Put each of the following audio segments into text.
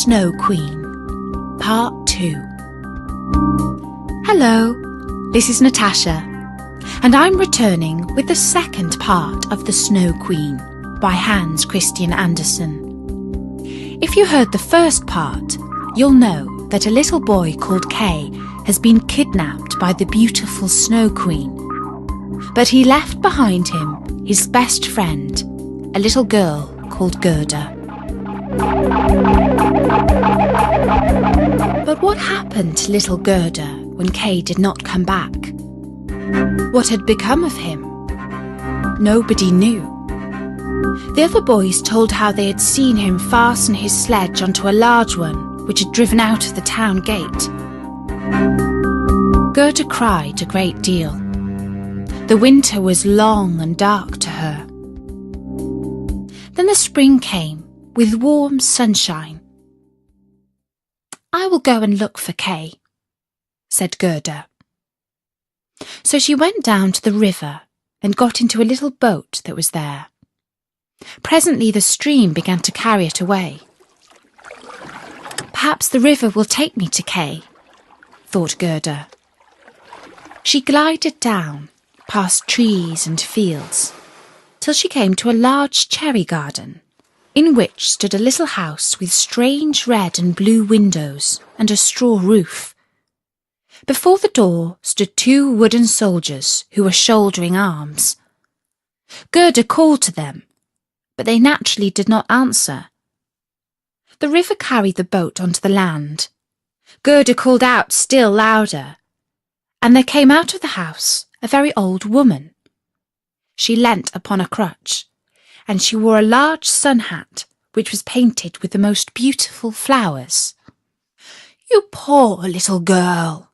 Snow Queen, Part 2. Hello, this is Natasha, and I'm returning with the second part of The Snow Queen by Hans Christian Andersen. If you heard the first part, you'll know that a little boy called Kay has been kidnapped by the beautiful Snow Queen. But he left behind him his best friend, a little girl called Gerda. But what happened to little Gerda when Kay did not come back? What had become of him? Nobody knew. The other boys told how they had seen him fasten his sledge onto a large one which had driven out of the town gate. Gerda cried a great deal. The winter was long and dark to her. Then the spring came with warm sunshine. "I will go and look for Kay," said Gerda. So she went down to the river and got into a little boat that was there. Presently the stream began to carry it away. "Perhaps the river will take me to Kay," thought Gerda. She glided down, past trees and fields, till she came to a large cherry garden, in which stood a little house with strange red and blue windows and a straw roof. Before the door stood 2 wooden soldiers who were shouldering arms. Gerda called to them, but they naturally did not answer. The river carried the boat onto the land. Gerda called out still louder, and there came out of the house a very old woman. She leant upon a crutch, and she wore a large sun hat which was painted with the most beautiful flowers. "You poor little girl,"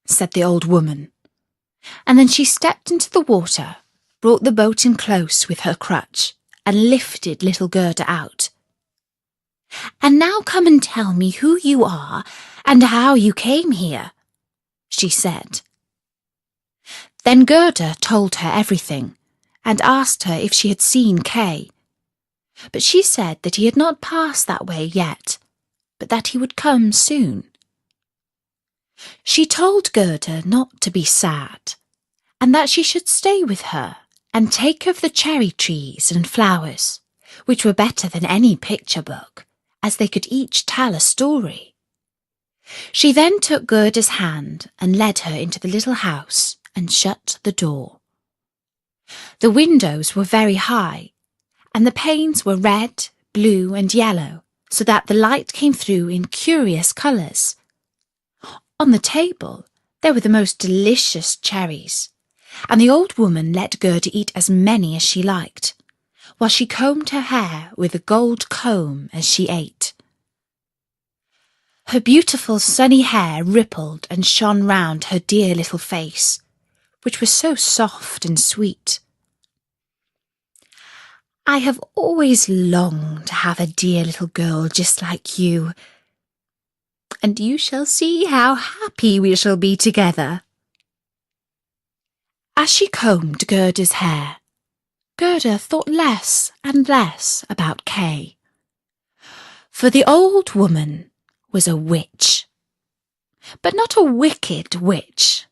said the old woman, and then she stepped into the water, brought the boat in close with her crutch, and lifted little Gerda out. "And now come and tell me who you are and how you came here," she said. Then Gerda told her everything, and asked her if she had seen Kay. But she said that he had not passed that way yet, but that he would come soon. She told Gerda not to be sad, and that she should stay with her and take of the cherry trees and flowers, which were better than any picture book, as they could each tell a story. She then took Gerda's hand and led her into the little house and shut the door. The windows were very high, and the panes were red, blue, and yellow, so that the light came through in curious colours. On the table there were the most delicious cherries, and the old woman let Gerda eat as many as she liked, while she combed her hair with a gold comb as she ate. Her beautiful sunny hair rippled and shone round her dear little face, which was so soft and sweet. "I have always longed to have a dear little girl just like you, and you shall see how happy we shall be together." As she combed Gerda's hair, Gerda thought less and less about Kay. For the old woman was a witch, but not a wicked witch,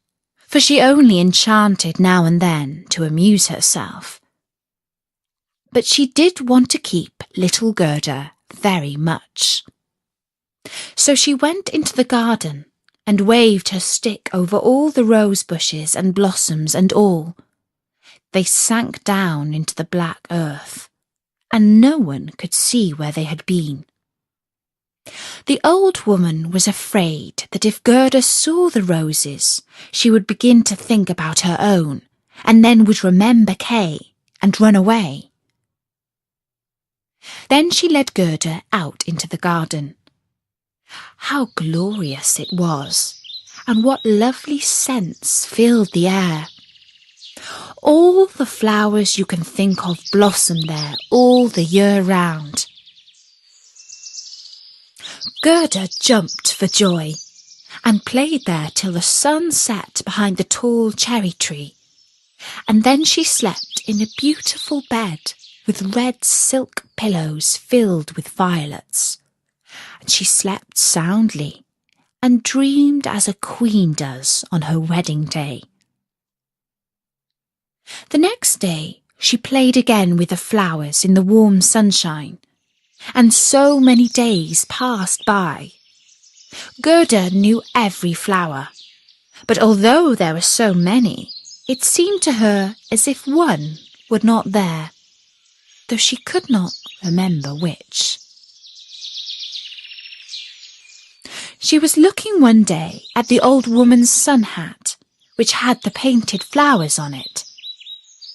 for she only enchanted now and then to amuse herself. But she did want to keep little Gerda very much. So she went into the garden and waved her stick over all the rose bushes and blossoms and all. They sank down into the black earth, and no one could see where they had been. The old woman was afraid that if Gerda saw the roses, she would begin to think about her own, and then would remember Kay and run away. Then she led Gerda out into the garden. How glorious it was, and what lovely scents filled the air. All the flowers you can think of blossomed there all the year round. Gerda jumped for joy, and played there till the sun set behind the tall cherry tree, and then she slept in a beautiful bed with red silk pillows filled with violets. She slept soundly and dreamed as a queen does on her wedding day. The next day she played again with the flowers in the warm sunshine, and so many days passed by. Gerda knew every flower, but although there were so many, it seemed to her as if one were not there, though she could not remember which. She was looking one day at the old woman's sun hat, which had the painted flowers on it,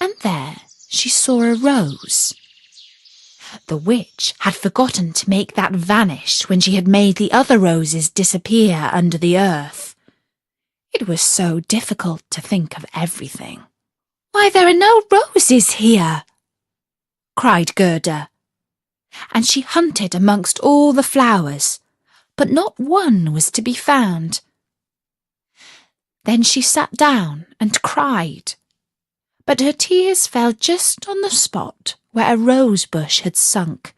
and there she saw a rose. The witch had forgotten to make that vanish when she had made the other roses disappear under the earth. It was so difficult to think of everything. "Why, there are no roses here!" cried Gerda, and she hunted amongst all the flowers, but not one was to be found. Then she sat down and cried, but her tears fell just on the spot where a rose bush had sunk,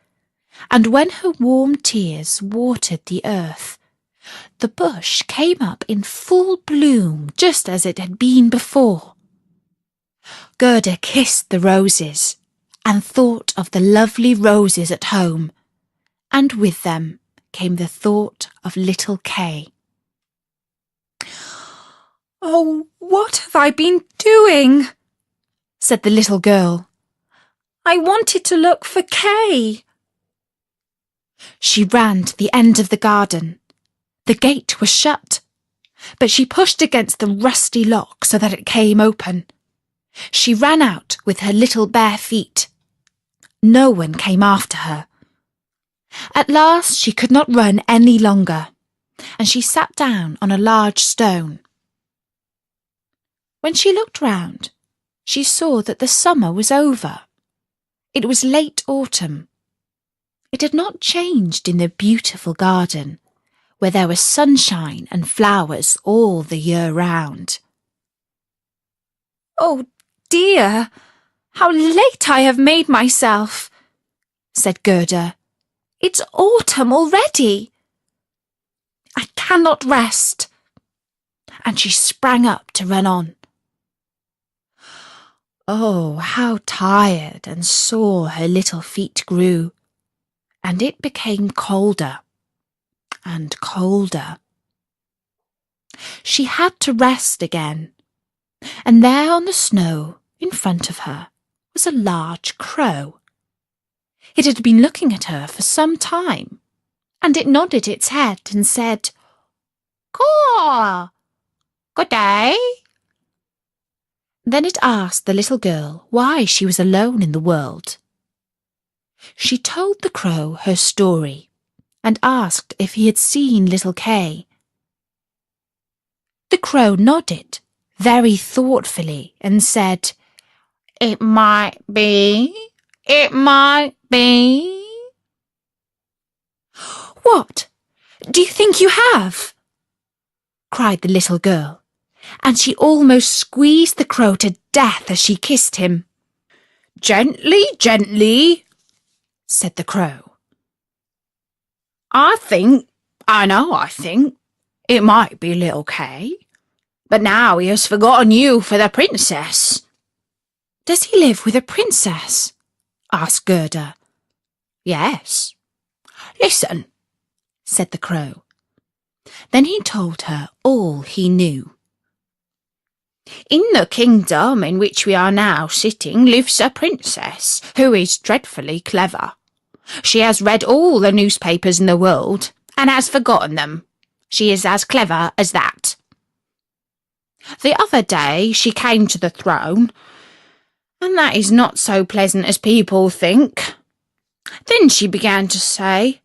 and when her warm tears watered the earth, the bush came up in full bloom just as it had been before. Gerda kissed the roses and thought of the lovely roses at home, and with them came the thought of little Kay. "Oh, what have I been doing?" said the little girl. "I wanted to look for Kay." She ran to the end of the garden. The gate was shut, but she pushed against the rusty lock so that it came open. She ran out with her little bare feet. No one came after her. At last she could not run any longer, and she sat down on a large stone. When she looked round, she saw that the summer was over. It was late autumn. It had not changed in the beautiful garden, where there was sunshine and flowers all the year round. "Oh dear, how late I have made myself," said Gerda. "It's autumn already. I cannot rest." And she sprang up to run on. Oh, how tired and sore her little feet grew, and it became colder and colder. She had to rest again, and there on the snow in front of her was a large crow. It had been looking at her for some time, and it nodded its head and said, "Caw! Good day." Then it asked the little girl why she was alone in the world. She told the crow her story and asked if he had seen little Kay. The crow nodded very thoughtfully and said, "It might be, it might be." "What? Do you think you have?" cried the little girl, and she almost squeezed the crow to death as she kissed him. "Gently, gently," said the crow. I think it might be little Kay, but now he has forgotten you for the princess." "Does he live with a princess?" asked Gerda. "Yes. Listen," said the crow. Then he told her all he knew. "In the kingdom in which we are now sitting lives a princess who is dreadfully clever. She has read all the newspapers in the world and has forgotten them. She is as clever as that. The other day she came to the throne, and that is not so pleasant as people think. Then she began to say,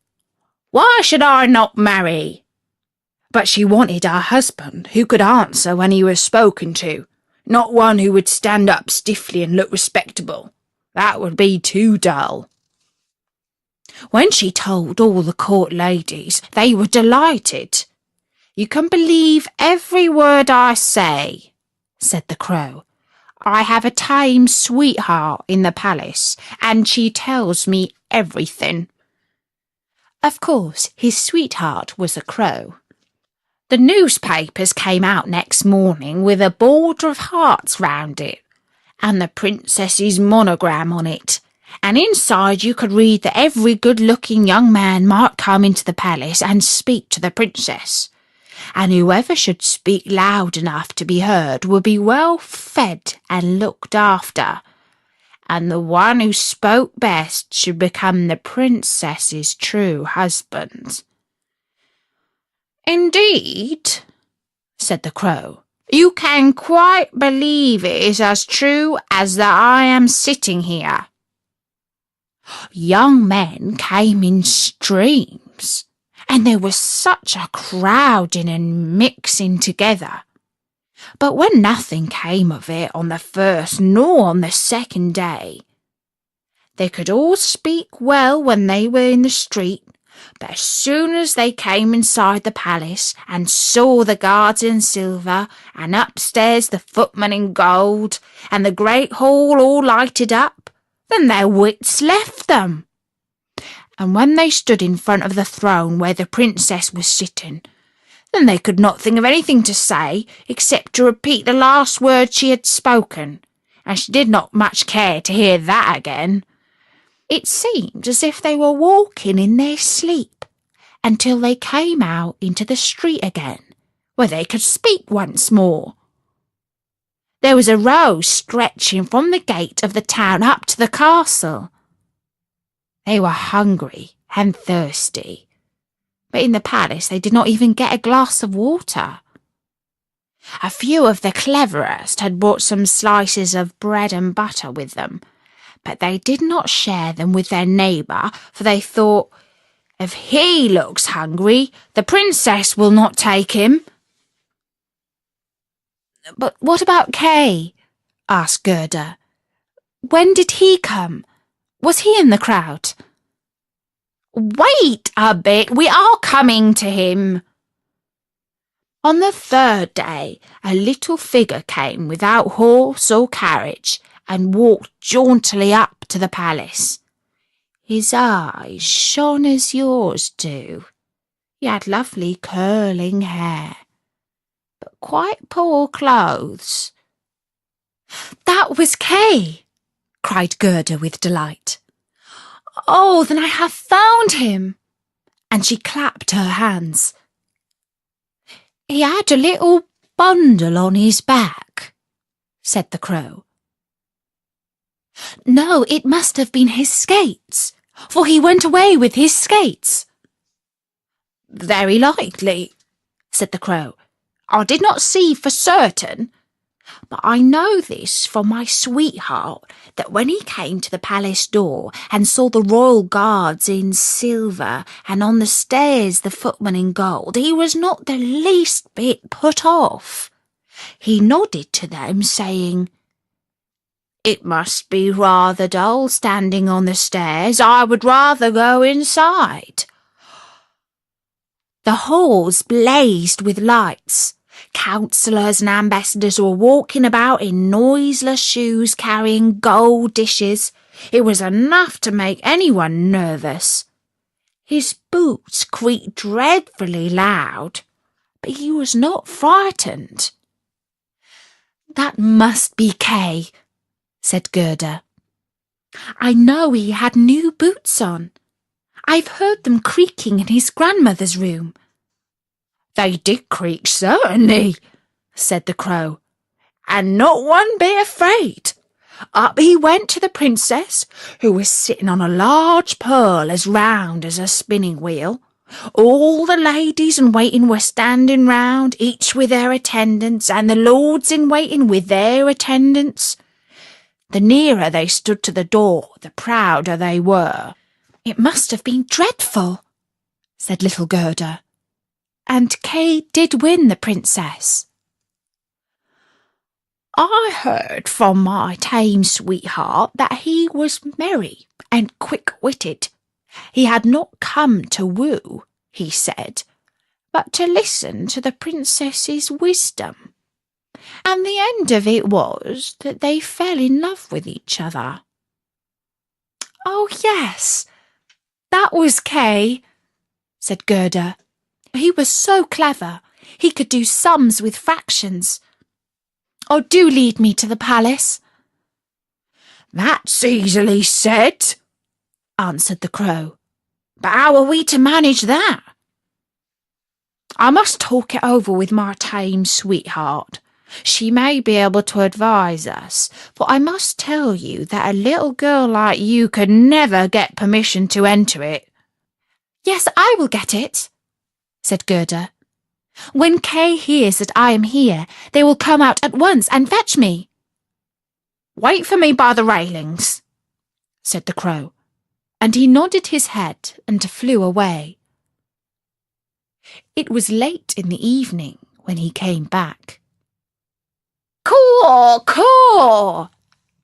'Why should I not marry?' But she wanted a husband who could answer when he was spoken to, not one who would stand up stiffly and look respectable. That would be too dull. When she told all the court ladies, they were delighted. 'You can believe every word I say,' said the crow. 'I have a tame sweetheart in the palace, and she tells me everything. Of course, his sweetheart was a crow. The newspapers came out next morning with a border of hearts round it, and the princess's monogram on it, and inside you could read that every good-looking young man might come into the palace and speak to the princess, and whoever should speak loud enough to be heard would be well fed and looked after, and the one who spoke best should become the princess's true husband. Indeed, said the crow, you can quite believe it is as true as that I am sitting here. Young men came in streams, and there was such a crowding and mixing together. But when nothing came of it on the first nor on the second day, they could all speak well when they were in the street, but as soon as they came inside the palace and saw the guards in silver, and upstairs the footmen in gold, and the great hall all lighted up, then their wits left them. And when they stood in front of the throne where the princess was sitting, then they could not think of anything to say except to repeat the last word she had spoken, and she did not much care to hear that again. It seemed as if they were walking in their sleep until they came out into the street again, where they could speak once more. There was a road stretching from the gate of the town up to the castle. They were hungry and thirsty, but in the palace they did not even get a glass of water. A few of the cleverest had brought some slices of bread and butter with them, but they did not share them with their neighbour, for they thought, if he looks hungry, the princess will not take him. But what about Kay? Asked Gerda. When did he come? Was he in the crowd? Wait a bit, we are coming to him. On the third day, a little figure came without horse or carriage and walked jauntily up to the palace. His eyes shone as yours do. He had lovely curling hair, but quite poor clothes. That was Kay, cried Gerda with delight. Oh, then I have found him, and she clapped her hands. He had a little bundle on his back, said the crow. No, it must have been his skates, for he went away with his skates. Very likely, said the crow. I did not see for certain, but I know this from my sweetheart, that when he came to the palace door and saw the royal guards in silver and on the stairs the footmen in gold, he was not the least bit put off. He nodded to them, saying, It must be rather dull standing on the stairs. I would rather go inside. The halls blazed with lights. Councillors and ambassadors were walking about in noiseless shoes carrying gold dishes. It was enough to make anyone nervous. His boots creaked dreadfully loud, but he was not frightened. That must be Kay, said Gerda. I know he had new boots on. I've heard them creaking in his grandmother's room. They did creak, certainly, said the crow, and not one bit afraid. Up he went to the princess, who was sitting on a large pearl as round as a spinning wheel. All the ladies in waiting were standing round, each with their attendants, and the lords in waiting with their attendants. The nearer they stood to the door, the prouder they were. It must have been dreadful, said little Gerda. And Kay did win the princess. I heard from my tame sweetheart that he was merry and quick-witted. He had not come to woo, he said, but to listen to the princess's wisdom. And the end of it was that they fell in love with each other. Oh, yes, that was Kay, said Gerda. He was so clever. He could do sums with fractions. Oh, do lead me to the palace. That's easily said, answered the Crow. But how are we to manage that? I must talk it over with my tame sweetheart. She may be able to advise us, for I must tell you that a little girl like you could never get permission to enter it. Yes, I will get it, said Gerda. When Kay hears that I am here, they will come out at once and fetch me. Wait for me by the railings, said the Crow, and he nodded his head and flew away. It was late in the evening when he came back. Caw, caw,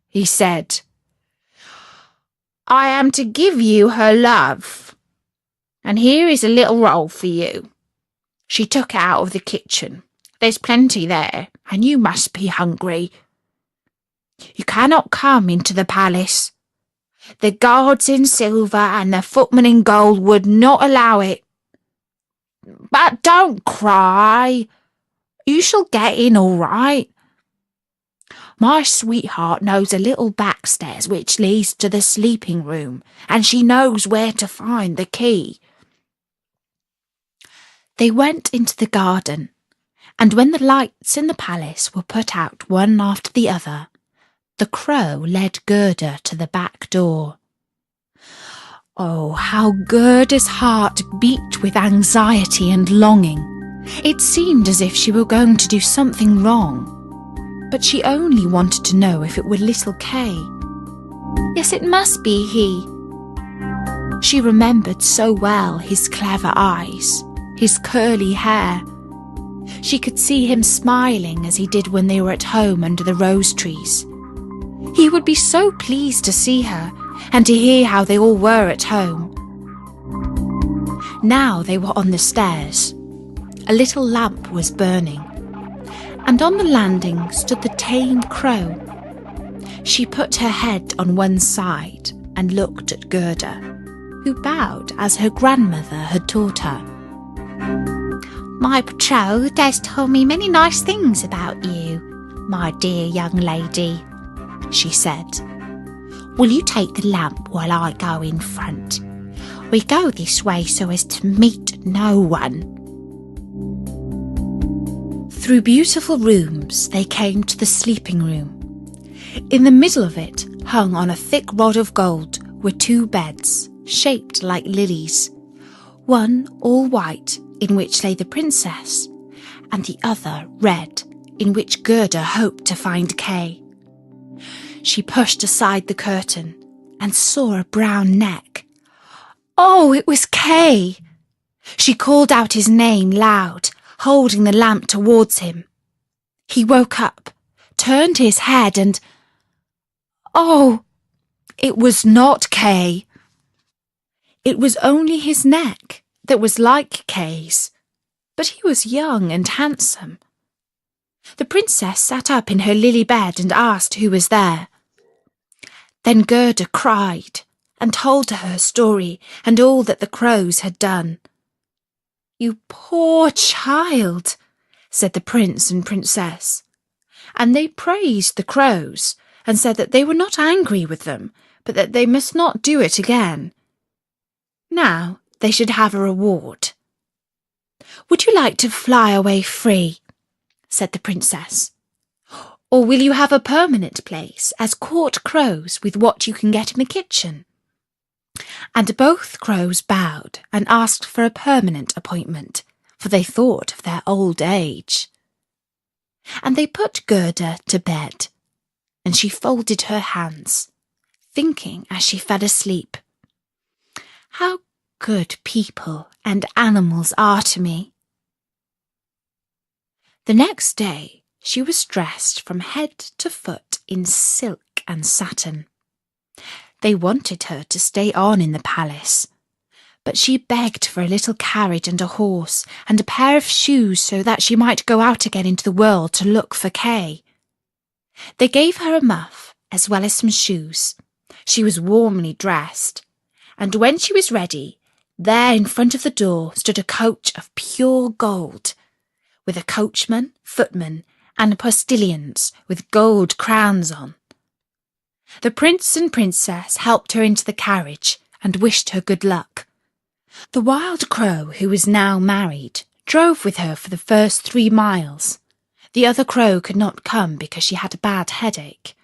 he said. I am to give you her love, and here is a little roll for you. She took it out of the kitchen. There's plenty there, and you must be hungry. You cannot come into the palace. The guards in silver and the footmen in gold would not allow it. But don't cry. You shall get in all right. My sweetheart knows a little backstairs which leads to the sleeping room, and she knows where to find the key. They went into the garden, and when the lights in the palace were put out one after the other, the Crow led Gerda to the back door. Oh, how Gerda's heart beat with anxiety and longing. It seemed as if she were going to do something wrong, but she only wanted to know if it were little Kay. Yes, it must be he. She remembered so well his clever eyes, his curly hair. She could see him smiling as he did when they were at home under the rose trees. He would be so pleased to see her and to hear how they all were at home. Now they were on the stairs. A little lamp was burning, and on the landing stood the tame Crow. She put her head on one side and looked at Gerda, who bowed as her grandmother had taught her. My betrothed has told me many nice things about you, my dear young lady, she said. Will you take the lamp while I go in front? We go this way so as to meet no one. Through beautiful rooms they came to the sleeping room. In the middle of it, hung on a thick rod of gold, were two beds, shaped like lilies. One all white, in which lay the princess, and the other red, in which Gerda hoped to find Kay. She pushed aside the curtain and saw a brown neck. Oh, it was Kay! She called out his name loud, holding the lamp towards him. He woke up, turned his head and... Oh, it was not Kay. It was only his neck that was like Kay's, but he was young and handsome. The princess sat up in her lily bed and asked who was there. Then Gerda cried and told her her story and all that the crows had done. You poor child, said the prince and princess, and they praised the crows and said that they were not angry with them, but that they must not do it again. Now they should have a reward. Would you like to fly away free? Said the princess. Or will you have a permanent place as court crows with what you can get in the kitchen? And both crows bowed and asked for a permanent appointment, for they thought of their old age. And they put Gerda to bed, and she folded her hands, thinking as she fell asleep, how good people and animals are to me. The next day she was dressed from head to foot in silk and satin. They wanted her to stay on in the palace, but she begged for a little carriage and a horse and a pair of shoes so that she might go out again into the world to look for Kay. They gave her a muff as well as some shoes. She was warmly dressed, and when she was ready, There in front of the door stood a coach of pure gold, with a coachman, footman, and postilions with gold crowns on. The prince and princess helped her into the carriage and wished her good luck. The wild crow, who was now married, drove with her for the first 3 miles. The other crow could not come because she had a bad headache.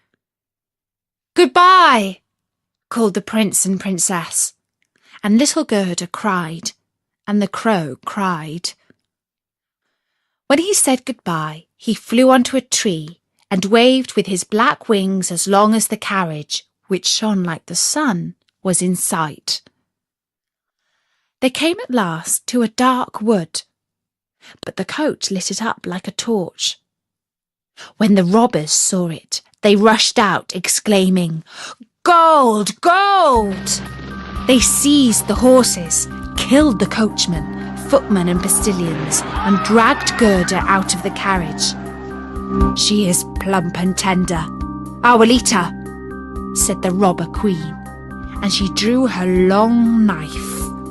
"Goodbye!" called the prince and princess, and little Gerda cried, and the crow cried. When he said goodbye, he flew onto a tree and waved with his black wings as long as the carriage, which shone like the sun, was in sight. They came at last to a dark wood, but the coach lit it up like a torch. When the robbers saw it, they rushed out, exclaiming, "Gold! Gold!" They seized the horses, killed the coachman, footman and postilions, and dragged Gerda out of the carriage. "She is plump and tender, Abuelita," said the robber queen, and she drew her long knife,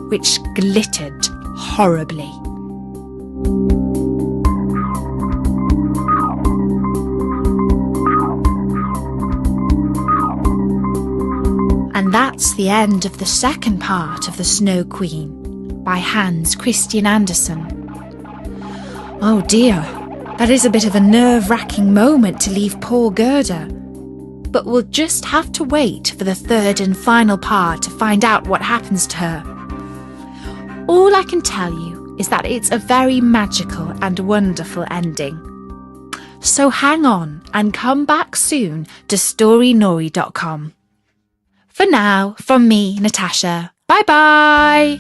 which glittered horribly. And that's the end of the second part of The Snow Queen by Hans Christian Andersen. Oh dear, that is a bit of a nerve-wracking moment to leave poor Gerda. But we'll just have to wait for the third and final part to find out what happens to her. All I can tell you is that it's a very magical and wonderful ending. So hang on and come back soon to storynori.com. For now, from me, Natasha, bye-bye!